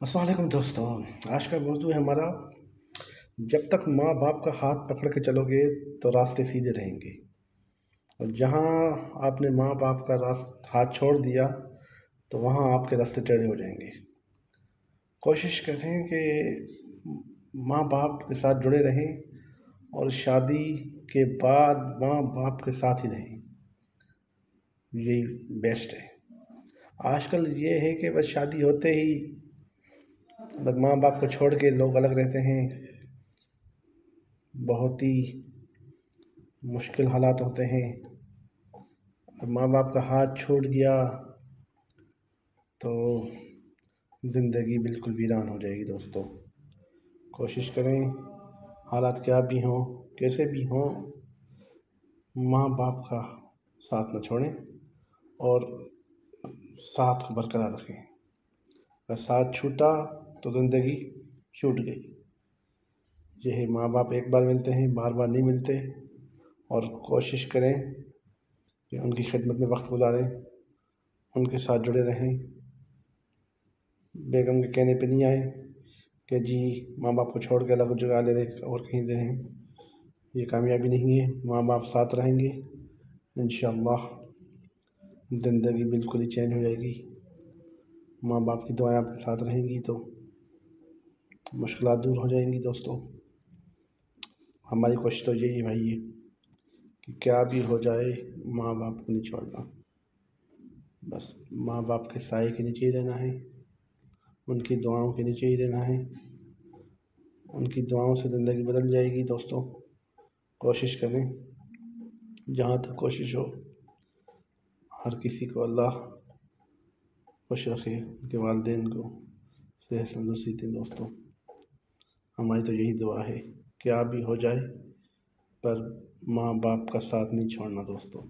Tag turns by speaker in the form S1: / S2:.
S1: अस्सलाम वालेकुम दोस्तों। आज का मौजू है हमारा, जब तक माँ बाप का हाथ पकड़ के चलोगे तो रास्ते सीधे रहेंगे, और जहाँ आपने माँ बाप का हाथ छोड़ दिया तो वहाँ आपके रास्ते टेढ़े हो जाएंगे। कोशिश करें कि माँ बाप के साथ जुड़े रहें और शादी के बाद माँ बाप के साथ ही रहें, यही बेस्ट है। आजकल ये है कि बस शादी होते ही बस माँ बाप को छोड़ के लोग अलग रहते हैं। बहुत ही मुश्किल हालात होते हैं, और माँ बाप का हाथ छूट गया तो ज़िंदगी बिल्कुल वीरान हो जाएगी। दोस्तों, कोशिश करें, हालात क्या भी हों, कैसे भी हों, माँ बाप का साथ न छोड़ें और साथ को बरकरार रखें। अगर साथ छूटा तो ज़िंदगी छूट गई। यही, माँ बाप एक बार मिलते हैं, बार बार नहीं मिलते। और कोशिश करें कि उनकी खिदमत में वक्त गुजारें, उनके साथ जुड़े रहें। बेगम के कहने पे नहीं आए कि जी माँ बाप को छोड़ के अलग जगह ले रहे और कहीं दे रहें। ये कामयाबी नहीं है। माँ बाप साथ रहेंगे, इंशाअल्लाह ज़िंदगी बिल्कुल ही चेंज हो जाएगी। माँ बाप की दुआएं आपके साथ रहेंगी तो मुश्किलात दूर हो जाएंगी। दोस्तों, हमारी कोशिश तो यही भाई है कि क्या भी हो जाए माँ बाप को नहीं छोड़ना। बस माँ बाप के साए के नीचे ही रहना है, उनकी दुआओं के नीचे ही रहना है। उनकी दुआओं से ज़िंदगी बदल जाएगी। दोस्तों, कोशिश करें, जहाँ तक कोशिश हो, हर किसी को अल्लाह खुश रखे, उनके वालिदैन को सेहत तंदुरुस्ती दें। दोस्तों, हमारी तो यही दुआ है, क्या भी हो जाए पर माँ बाप का साथ नहीं छोड़ना। दोस्तों।